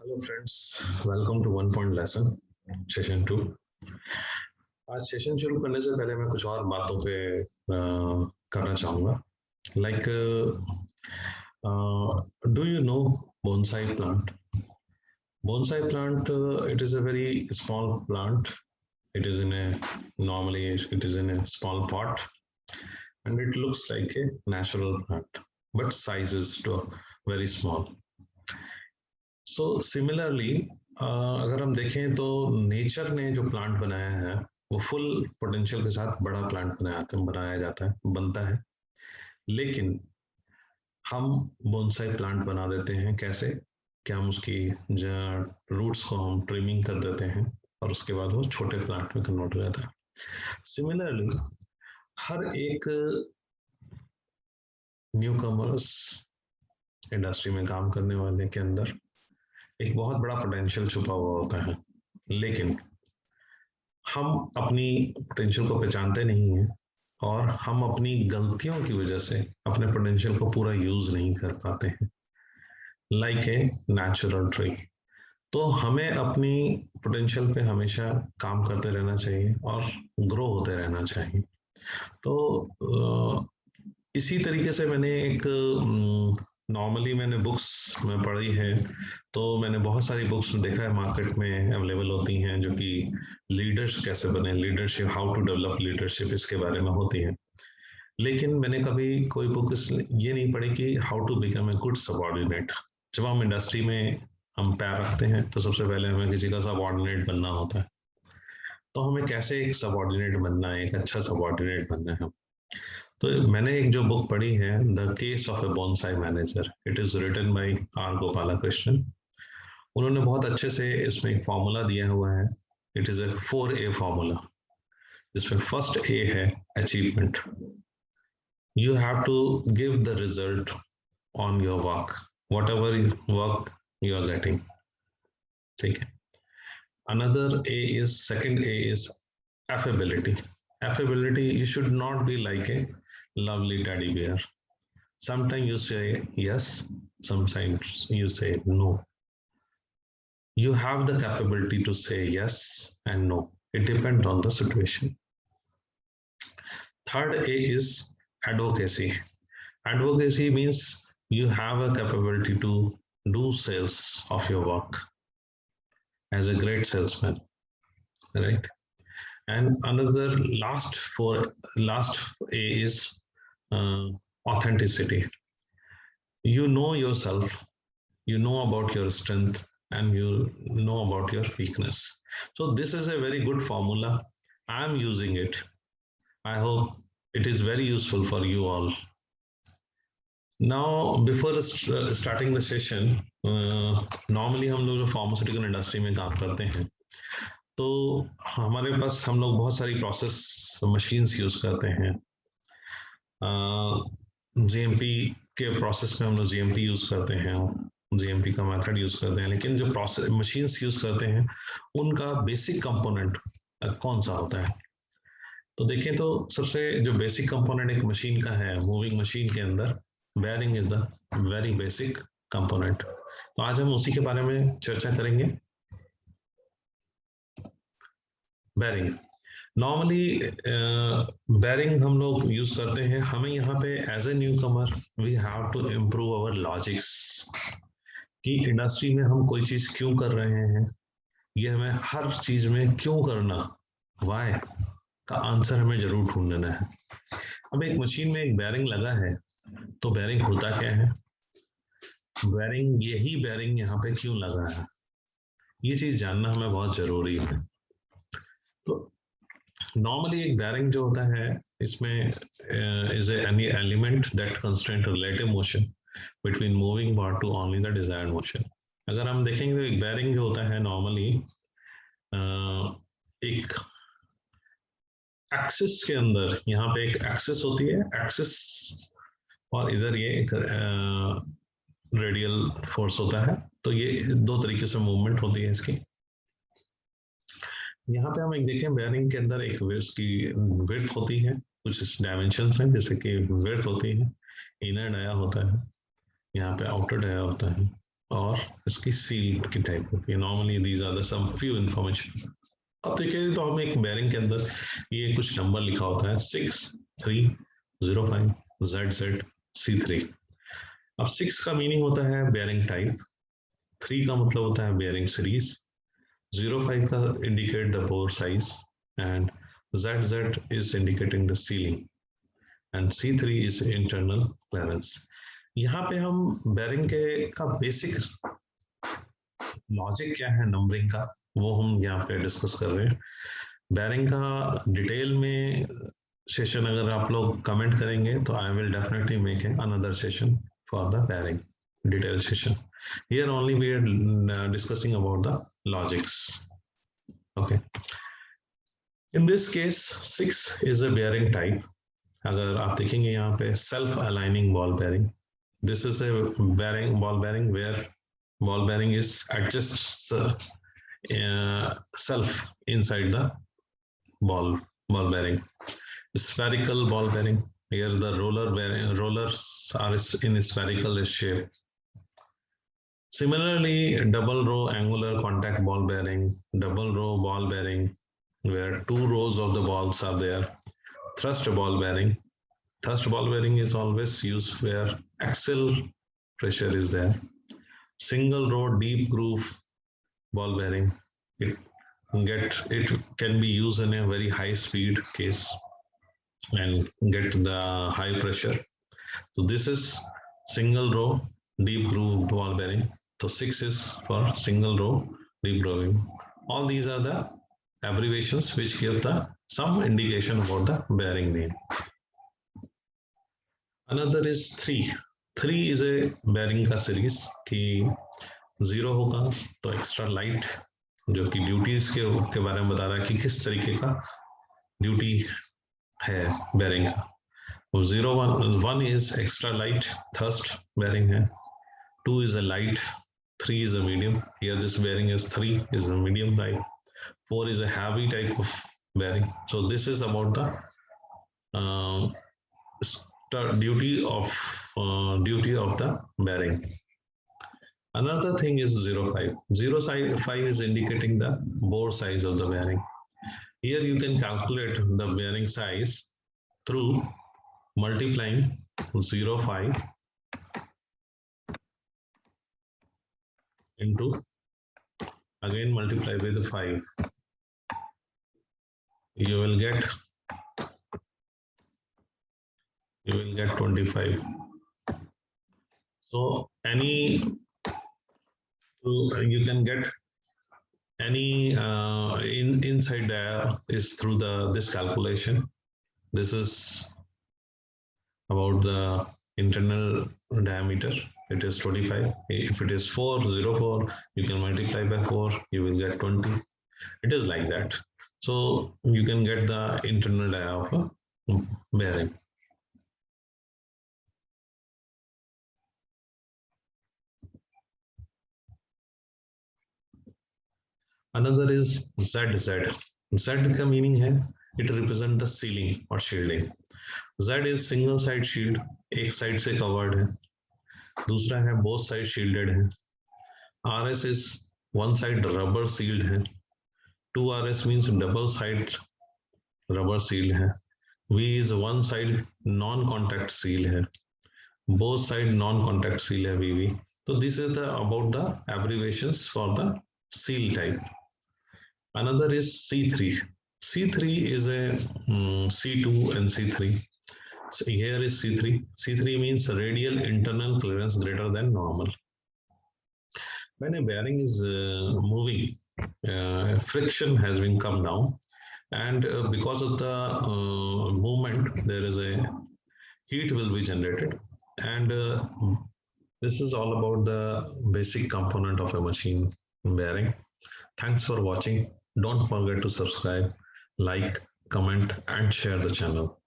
Hello friends, welcome to one point lesson session 2। आज session शुरू करने से पहले मैं कुछ और बातों पे करना चाहूँगा। Like, do you know bonsai plant? Bonsai plant, it is a very small plant. It is in a normally it is in a small pot, and it looks like a natural plant, but size is very small. So similarly अगर हम देखें तो nature ने जो plant बनाया है वो full potential के साथ बड़ा प्लांट बनाया जाता है, बनता है। लेकिन हम बोनसाई प्लांट बना देते हैं कैसे? क्या हम उसकी रूट्स को हम ट्रिमिंग कर देते हैं और उसके बाद वो छोटे प्लांट में कन्वर्ट हो जाता है। सिमिलरली हर एक न्यू कमर्स इंडस्ट्री में काम करने वाले के अंदर एक बहुत बड़ा पोटेंशियल छुपा हुआ होता है, लेकिन हम अपनी पोटेंशियल को पहचानते नहीं हैं और हम अपनी गलतियों की वजह से अपने पोटेंशियल को पूरा यूज नहीं कर पाते हैं। लाइक ए नेचुरल ट्री, तो हमें अपनी पोटेंशियल पे हमेशा काम करते रहना चाहिए और ग्रो होते रहना चाहिए। तो इसी तरीके से मैंने एक नॉर्मली मैंने बुक्स में पढ़ी है, तो मैंने बहुत सारी बुक्स देखा है मार्केट में अवेलेबल होती हैं जो कि लीडर्स कैसे बने, leadership, how to develop leadership, इसके बारे में होती है। लेकिन मैंने कभी कोई बुक ये नहीं पढ़ी कि how to become a good subordinate. जब हम इंडस्ट्री में हम पैर रखते हैं तो सबसे पहले हमें किसी का सबऑर्डिनेट बनना होता है। तो हमें कैसे एक सबऑर्डिनेट बनना है, एक अच्छा सबऑर्डिनेट बनना है। तो मैंने एक जो बुक पढ़ी है, the case of a bonsai manager, it is written by R Gopalakrishnan. उन्होंने बहुत अच्छे से इसमें एक फॉर्मूला दिया हुआ है। It is a 4A formula, जिसमें फर्स्ट ए है achievement. You have to give the result on your work, whatever work you are getting, ठीक है। Another A is, second A is affability. Affability, you should not be like a lovely teddy bear. Sometimes you say yes, sometimes you say no. You have the capability to say yes and no. It depends on the situation. Third A is advocacy. Advocacy means you have a capability to do sales of your work as a great salesman, right? And another last A is authenticity. You know yourself, you know about your strength, and you know about your weakness. So this is a very good formula. I am using it. I hope it is very useful for you all. Now, before starting the session, normally हम लोग जो pharmaceutical industry में काम करते हैं, तो हमारे पास हम लोग बहुत सारी प्रोसेस मशीन्स यूज करते हैं। जीएमपी के प्रोसेस में हम लोग जीएमपी यूज करते हैं, जीएमपी का मेथड यूज करते हैं। लेकिन जो प्रोसेस मशीन्स यूज करते हैं उनका बेसिक कंपोनेंट कौन सा होता है? तो देखें तो सबसे जो बेसिक कंपोनेंट एक मशीन का है, मूविंग मशीन के अंदर bearing is the very basic component. तो आज हम उसी के बारे में चर्चा करेंगे। बेरिंग, नॉर्मली बेरिंग हम लोग यूज करते हैं। हमें यहाँ पे as a newcomer we have to improve our logics कि इंडस्ट्री में हम कोई चीज क्यों कर रहे हैं, ये हमें हर चीज में क्यों करना, वाई का आंसर हमें जरूर ढूंढ लेना है। अब एक मशीन में एक बेरिंग लगा है, तो बेरिंग होता क्या है, बेरिंग, यही बेरिंग यहाँ पे क्यों लगा है, ये चीज जानना हमें बहुत जरूरी है। तो नॉर्मली एक बेरिंग जो होता है, इसमें is any element that constraint relative motion between moving part two only the desired motion. अगर हम देखेंगे तो एक बेरिंग जो होता है नॉर्मली एक एक्सिस के अंदर, यहाँ पे एक एक्सिस होती है, एक्सिस, और इधर ये एक रेडियल फोर्स होता है। तो ये दो तरीके से मूवमेंट होती है इसकी। यहाँ पे हम एक देखें, बेयरिंग के अंदर एक उसकी विड्थ होती है, कुछ डायमेंशंस हैं, जैसे कि विड्थ होती है, इनर डाया होता है, यहाँ पे आउटर डाया होता है, और इसकी सील की टाइप होती है। Normally these are the some few information. अब देखिए तो हमें एक बेरिंग के अंदर ये कुछ नंबर लिखा होता है 6305 ZZ C3। अब 6 का मीनिंग होता है बेरिंग टाइप, 3 का मतलब होता है बेरिंग सीरीज, 05 का indicate the bore size, and ZZ is indicating the sealing, and C3 is internal clearance। यहाँ पे हम बेरिंग के का बेसिक लॉजिक क्या है नंबरिंग का, वो हम यहाँ पे डिस्कस कर रहे हैं। बेरिंग का डिटेल में सेशन अगर आप लोग कमेंट करेंगे तो I will definitely make another session for the bearing detailed session. Here only we are discussing about the logics. Okay. In this case, 6 is a bearing type. अगर आप देखेंगे यहाँ पे self aligning ball bearing. This is a bearing ball bearing where ball bearing is adjusts self inside the ball bearing. Spherical ball bearing. Here the rollers are in spherical shape. Similarly, double row angular contact ball bearing, double row ball bearing, where 2 rows of the balls are there. Thrust ball bearing. Thrust ball bearing is always used where axial pressure is there. Single row deep groove ball bearing. It can be used in a very high speed case and get the high pressure. So this is single row deep groove ball bearing. So 6 is for single row deep grooving. All these are the abbreviations which give the some indication about the bearing name. Another is 3. 3 is a bearing का series कि 0 होगा तो extra light जो कि duties के बारे में बता रहा है कि किस तरीके का ड्यूटी है बेरिंग का। 1 is extra light thrust bearing है, 2 is a light, 3 is a medium. Here this bearing is 3 is a medium type, 4 is a heavy type of bearing. So this is about the duty of the bearing. Another thing is 05. 05 is indicating the bore size of the bearing. Here you can calculate the bearing size through multiplying 05 into again multiply with 5. You will get 25. So you can get any inside there is through this calculation. This is about the internal diameter. It is 25. If it is 404, you can multiply by 4, you will get 20. It is like that. So you can get the internal diameter of a bearing. Another is ZZ. Z का meaning है it represent the sealing or shielding. Z is single side shield, एक side से covered है, दूसरा है both side shielded है. RS is one side rubber sealed है, 2RS means double side rubber seal है, V is one side non-contact seal है, both side non-contact seal है VV. So this is about the abbreviations for the seal type. Another is C3. C3 is a C2 and C3. So here is C3. C3 means radial internal clearance greater than normal. When a bearing is moving, friction has been come down, and because of the movement, there is a heat will be generated, and this is all about the basic component of a machine bearing. Thanks for watching. Don't forget to subscribe, like, comment, and share the channel.